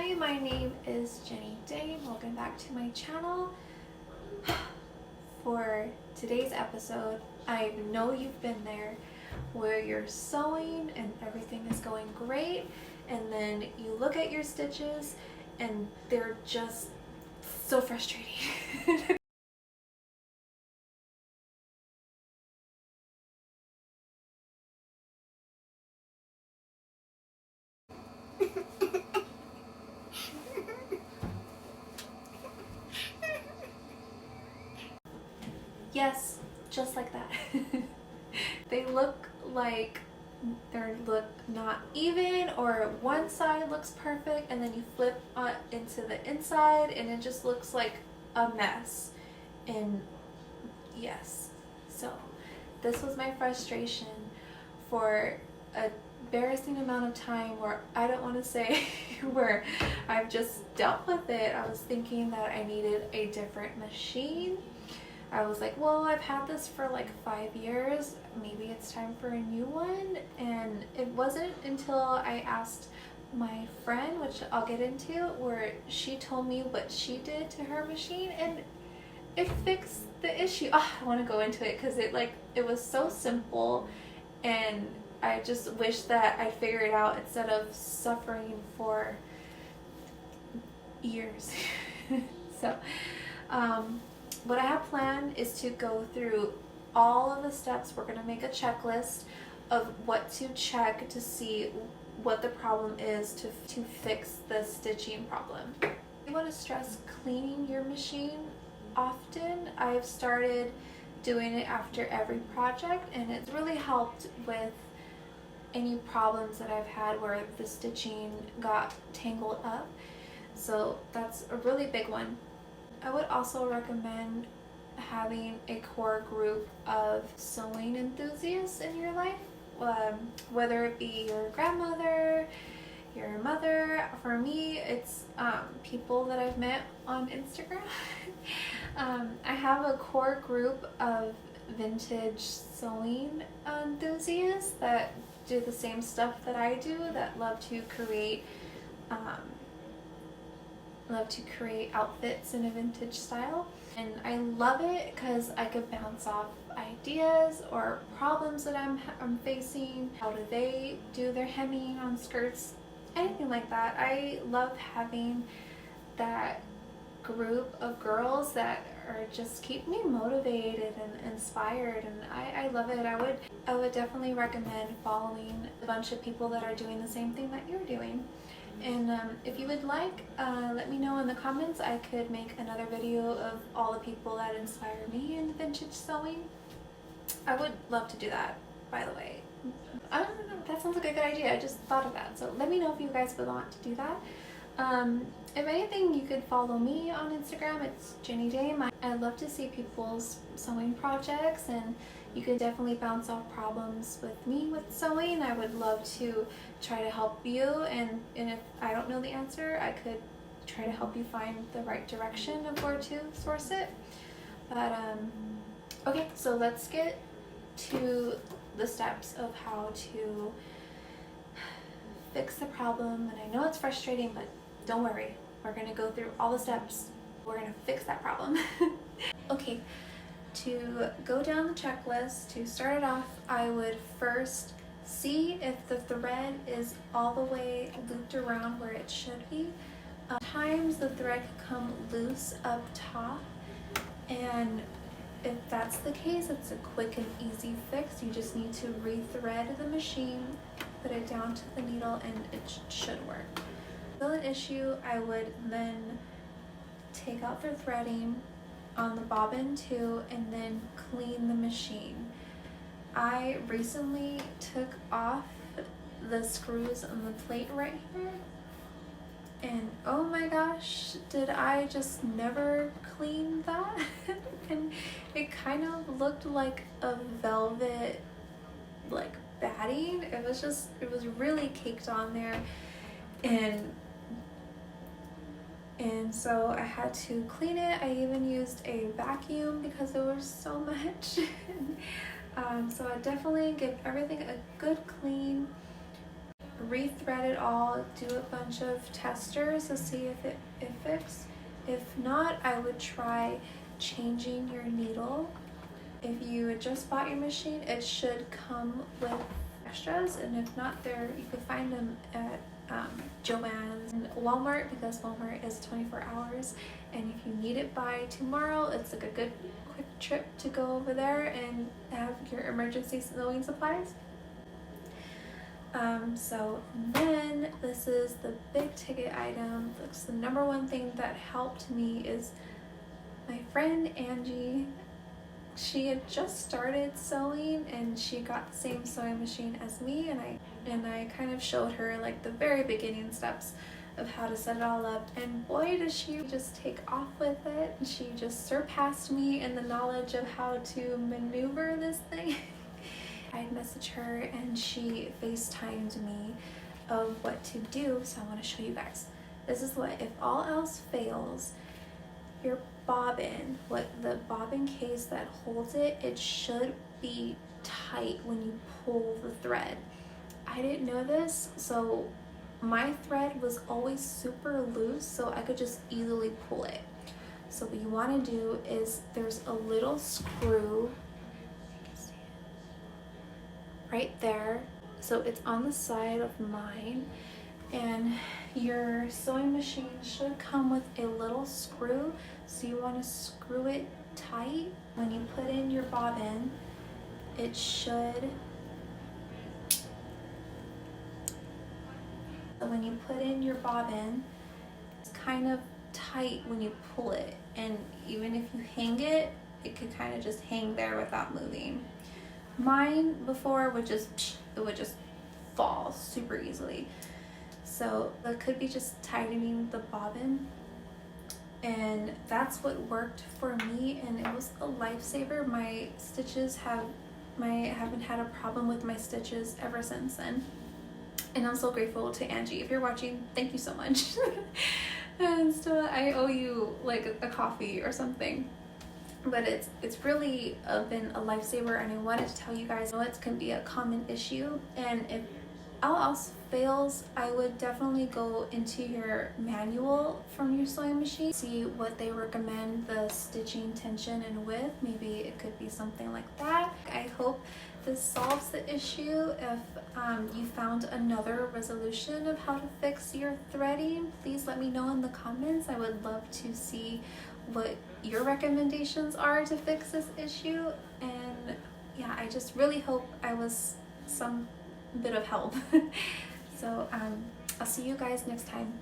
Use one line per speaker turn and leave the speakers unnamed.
Hi, my name is Jenny Dame. Welcome back to my channel. For today's episode, I know you've been there where you're sewing and everything is going great, and then you look at your stitches and they're just so frustrating. Yes, just like that. They look like look not even, or one side looks perfect and then you flip into the inside and it just looks like a mess. And yes, so this was my frustration for a embarrassing amount of time, where I don't want to say where I've just dealt with it. I was thinking that I needed a different machine. I was like, well, I've had this for like 5 years, maybe it's time for a new one. And it wasn't until I asked my friend, which I'll get into, where she told me what she did to her machine and it fixed the issue. Oh, I want to go into it because it was so simple, and I just wish that I figured it out instead of suffering for years. So what I have planned is to go through all of the steps. We're going to make a checklist of what to check to see what the problem is to fix the stitching problem. You want to stress cleaning your machine often. I've started doing it after every project, and it's really helped with any problems that I've had where the stitching got tangled up. So that's a really big one. I would also recommend having a core group of sewing enthusiasts in your life, whether it be your grandmother, your mother. For me, it's people that I've met on Instagram. I have a core group of vintage sewing enthusiasts that do the same stuff that I do, that love to create outfits in a vintage style. And I love it because I could bounce off ideas or problems that I'm facing. How do they do their hemming on skirts? Anything like that. I love having that group of girls that are just keep me motivated and inspired, and I love it. I would definitely recommend following a bunch of people that are doing the same thing that you're doing. And if you would like, let me know in the comments. I could make another video of all the people that inspire me in vintage sewing. I would love to do that, by the way. I don't know, that sounds like a good idea. I just thought of that. So let me know if you guys would want to do that. If anything, you could follow me on Instagram. It's Jenny Dame. I love to see people's sewing projects, and you can definitely bounce off problems with me with sewing. I would love to try to help you, and if I don't know the answer, I could try to help you find the right direction of where to source it. But okay, so let's get to the steps of how to fix the problem. And I know it's frustrating, but don't worry, we're gonna go through all the steps. We're gonna fix that problem. Okay, to go down the checklist, to start it off, I would first see if the thread is all the way looped around where it should be. Sometimes the thread can come loose up top, and if that's the case, it's a quick and easy fix. You just need to re-thread the machine, put it down to the needle, and it should work. Still an issue, I would then take out the threading on the bobbin too, and then clean the machine. I recently took off the screws on the plate right here, and oh my gosh, did I just never clean that? And it kind of looked like a velvet like batting. It was really caked on there, and so I had to clean it. I even used a vacuum because there was so much. So I definitely give everything a good clean, rethread it all, do a bunch of testers to see if it fits. If not, I would try changing your needle. If you just bought your machine, it should come with extras, and if not, there you can find them at Joann's and Walmart, because Walmart is 24 hours, and if you need it by tomorrow, it's like a good quick trip to go over there and have your emergency sewing supplies. So then this is the big ticket item. That's the number one thing that helped me is my friend Angie. She had just started sewing and she got the same sewing machine as me, and I kind of showed her like the very beginning steps of how to set it all up, and boy does she just take off with it. She just surpassed me in the knowledge of how to maneuver this thing. I messaged her and she FaceTimed me of what to do, so I want to show you guys. This is what, if all else fails, your bobbin, the bobbin case that holds it, it should be tight when you pull the thread. I didn't know this, so my thread was always super loose, so I could just easily pull it. So what you want to do is, there's a little screw right there, so it's on the side of mine, and your sewing machine should come with a little screw, so you want to screw it tight. When you put in your bobbin, it should, when you put in your bobbin, it's kind of tight when you pull it, and even if you hang it, it could kind of just hang there without moving. Mine before would just fall super easily. So that could be just tightening the bobbin, and that's what worked for me, and it was a lifesaver. My stitches haven't had a problem with my stitches ever since then, and I'm so grateful to Angie. If you're watching, thank you so much. And still, I owe you like a coffee or something. But it's really been a lifesaver, and I wanted to tell you guys, I know it can be a common issue, and if all else fails, I would definitely go into your manual from your sewing machine, see what they recommend the stitching tension and width. Maybe it could be something like that. I hope this solves the issue. If you found another resolution of how to fix your threading, please let me know in the comments. I would love to see what your recommendations are to fix this issue, and yeah, I just really hope I was some bit of help. So I'll see you guys next time.